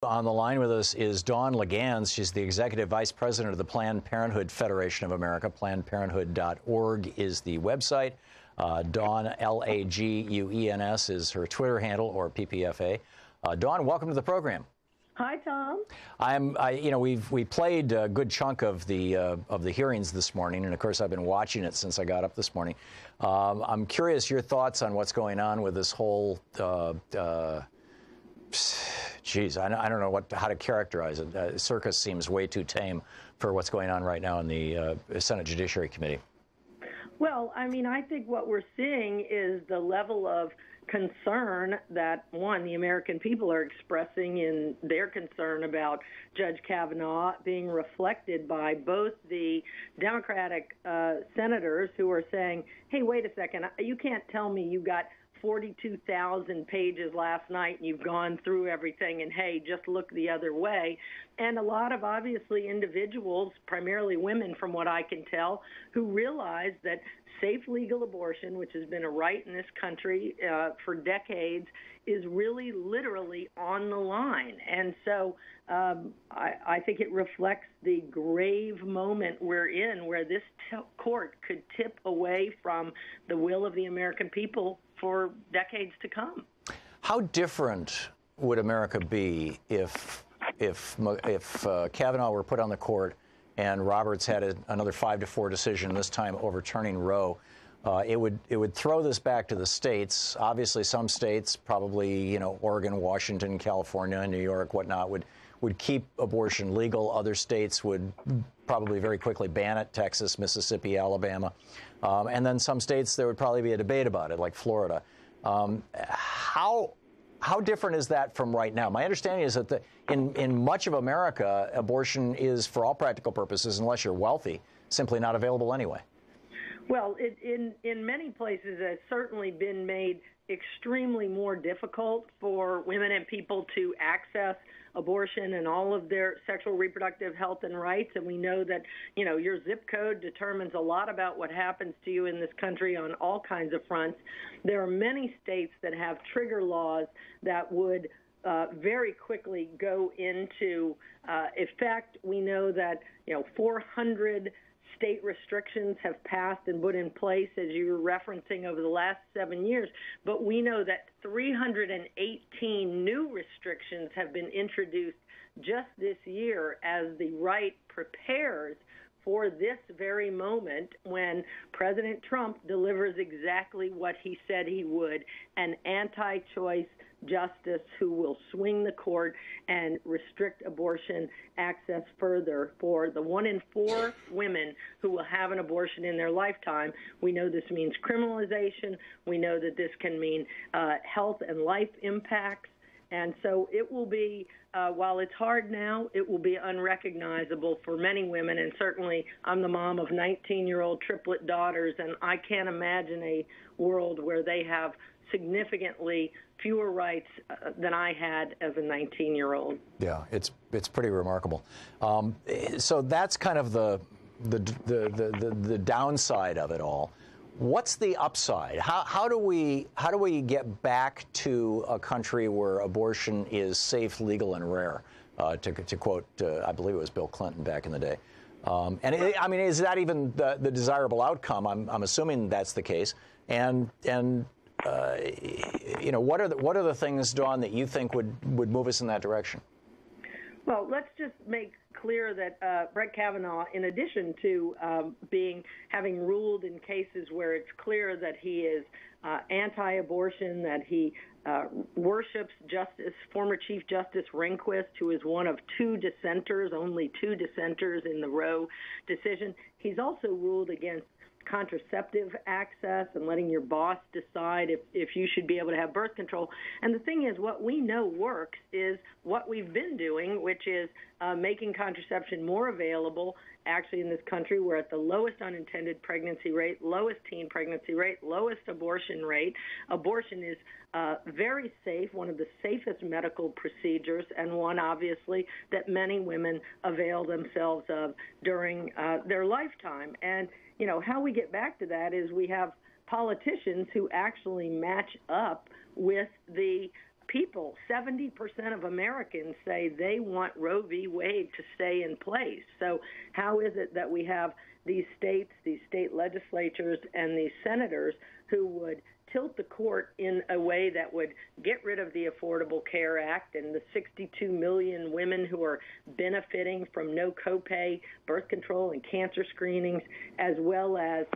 On the line with us is Dawn Laguens. She's the Executive Vice President of the Planned Parenthood Federation of America. PlannedParenthood.org is the website. Dawn, Laguens, is her Twitter handle, or PPFA. Dawn, welcome to the program. Hi, Tom. We played a good chunk of the hearings this morning, and of course I've been watching it since I got up this morning. I'm curious your thoughts on what's going on with this whole. I don't know how to characterize it. Circus seems way too tame for what's going on right now in the Senate Judiciary Committee. Well, I mean, I think what we're seeing is the level of concern that, one, the American people are expressing in their concern about Judge Kavanaugh being reflected by both the Democratic senators who are saying, hey, wait a second, you can't tell me you got 42,000 pages last night and you've gone through everything and, hey, just look the other way. And a lot of, obviously, individuals, primarily women from what I can tell, who realize that safe legal abortion, which has been a right in this country for decades, is really literally on the line. And so I think it reflects the grave moment we're in, where this court could tip away from the will of the American people for decades to come. How different would America be if Kavanaugh were put on the court and Roberts had another 5-4 decision, this time overturning Roe? It would throw this back to the states. Obviously, some states, probably Oregon, Washington, California, New York, whatnot, would keep abortion legal. Other states would probably very quickly ban it: Texas, Mississippi, Alabama, and then some states there would probably be a debate about it, like Florida. How different is that from right now? My understanding is that in much of America, abortion is, for all practical purposes, unless you're wealthy, simply not available anyway. Well, in many places, it's certainly been made extremely more difficult for women and people to access abortion and all of their sexual reproductive health and rights. And we know that, your zip code determines a lot about what happens to you in this country on all kinds of fronts. There are many states that have trigger laws that would very quickly go into effect. We know that, 400 state restrictions have passed and put in place, as you were referencing, over the last 7 years. But we know that 318 new restrictions have been introduced just this year as the right prepares for this very moment when President Trump delivers exactly what he said he would: an anti-choice justice who will swing the court and restrict abortion access further for the 1 in 4 women who will have an abortion in their lifetime. We know this means criminalization. We know that this can mean health and life impacts. And so it will be, while it's hard now, it will be unrecognizable for many women. And certainly I'm the mom of 19-year-old triplet daughters, and I can't imagine a world where they have significantly fewer rights than I had as a 19-year-old. Yeah, it's pretty remarkable. So that's kind of the downside of it all. What's the upside? How do we get back to a country where abortion is safe, legal, and rare? To quote, I believe it was Bill Clinton back in the day. Is that even the desirable outcome? I'm assuming that's the case. And what are the things, Dawn, that you think would move us in that direction? Well, let's just make clear that Brett Kavanaugh, in addition to having ruled in cases where it's clear that he is anti-abortion, that he worships former Chief Justice Rehnquist, who is one of only two dissenters in the Roe decision, he's also ruled against contraceptive access and letting your boss decide if you should be able to have birth control. And the thing is, what we know works is what we've been doing, which is making contraception more available. Actually, in this country, we're at the lowest unintended pregnancy rate, lowest teen pregnancy rate, lowest abortion rate. Abortion is very safe, one of the safest medical procedures, and one, obviously, that many women avail themselves of during their lifetime. And how we get back to that is we have politicians who actually match up with the people, 70% of Americans say they want Roe v. Wade to stay in place. So how is it that we have these states, these state legislatures, and these senators who would tilt the court in a way that would get rid of the Affordable Care Act and the 62 million women who are benefiting from no copay birth control and cancer screenings, as well as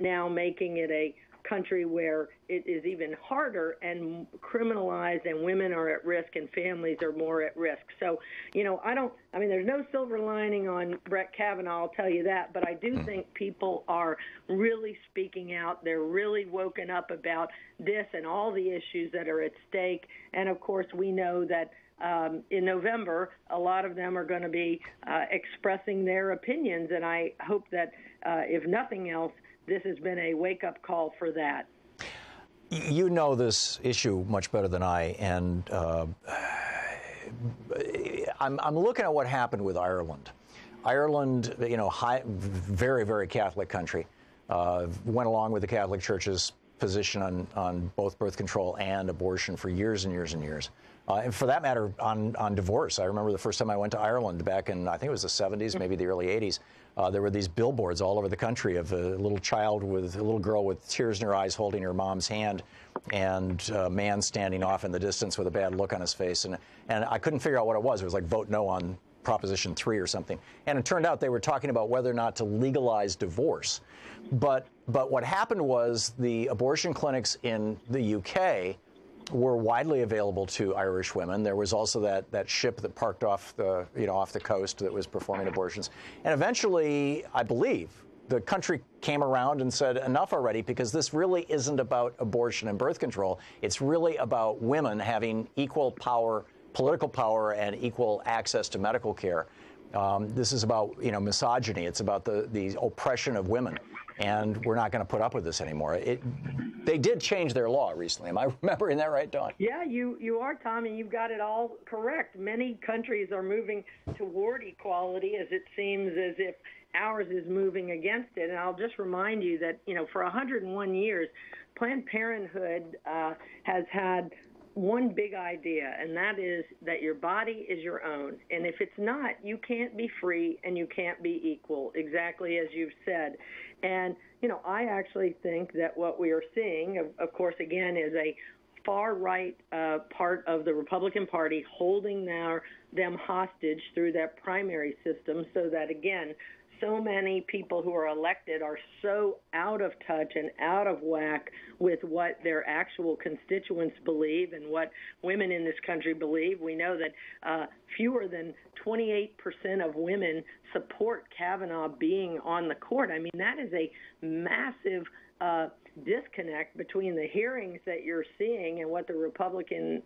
now making it a country where it is even harder and criminalized, and women are at risk and families are more at risk. So, there's no silver lining on Brett Kavanaugh, I'll tell you that, but I do think people are really speaking out. They're really woken up about this and all the issues that are at stake. And of course, we know that in November, a lot of them are going to be expressing their opinions, and I hope that, if nothing else, this has been a wake-up call for that. You know this issue much better than I, and I'm looking at what happened with Ireland. Ireland, very, very Catholic country, went along with the Catholic Church's position on both birth control and abortion for years and years and years. And for that matter, on divorce. I remember the first time I went to Ireland back in, I think it was the 70s, maybe the early 80s. There were these billboards all over the country of a little girl with tears in her eyes holding her mom's hand, and a man standing off in the distance with a bad look on his face. And I couldn't figure out what it was. It was like vote no on Proposition 3 or something. And it turned out they were talking about whether or not to legalize divorce. But what happened was the abortion clinics in the UK were widely available to Irish women. There was also that ship that parked off the coast that was performing abortions. And eventually, I believe, the country came around and said, enough already, because this really isn't about abortion and birth control. It's really about women having equal power, political power, and equal access to medical care. This is about, misogyny. It's about the oppression of women. And we're not going to put up with this anymore. They did change their law recently. Am I remembering that right, Dawn? Yeah, you are, Tommy. You've got it all correct. Many countries are moving toward equality, as it seems as if ours is moving against it. And I'll just remind you that, for 101 years, Planned Parenthood has had one big idea, and that is that your body is your own. And if it's not, you can't be free and you can't be equal, exactly as you've said. And, I actually think that what we are seeing, of course, again, is a far-right part of the Republican Party holding them hostage through that primary system so that, again, so many people who are elected are so out of touch and out of whack with what their actual constituents believe and what women in this country believe. We know that fewer than 28% of women support Kavanaugh being on the court. I mean, that is a massive disconnect between the hearings that you're seeing and what the Republican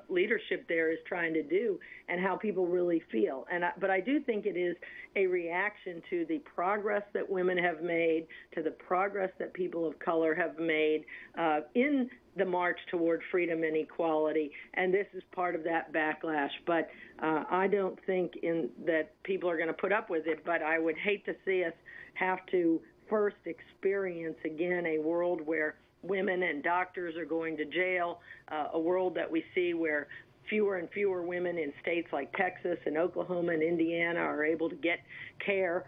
leadership there is trying to do and how people really feel. But I do think it is a reaction to the progress that women have made, to the progress that people of color have made in the march toward freedom and equality, and this is part of that backlash. But I don't think that people are going to put up with it, but I would hate to see us have to first experience again a world where women and doctors are going to jail, a world that we see where fewer and fewer women in states like Texas and Oklahoma and Indiana are able to get care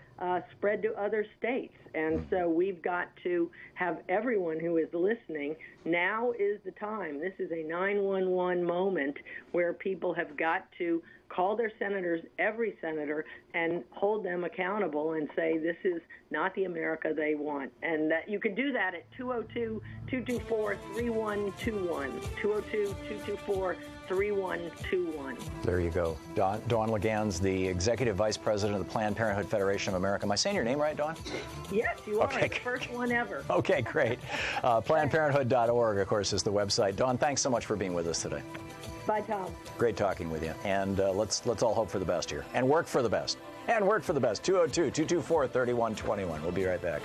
spread to other states. And so we've got to have everyone who is listening, now is the time. This is a 911 moment where people have got to call their senators, every senator, and hold them accountable and say this is not the America they want. And that you can do that at 202-224-3121, 202-224-3121. There you go. Dawn Laguens, the Executive Vice President of the Planned Parenthood Federation of America. Am I saying your name right, Dawn? Yes, you are. Okay. It's the first one ever. Okay, great. PlannedParenthood.org, of course, is the website. Dawn, thanks so much for being with us today. Bye, Tom. Great talking with you. And let's all hope for the best here and work for the best. And work for the best. 202-224-3121. We'll be right back.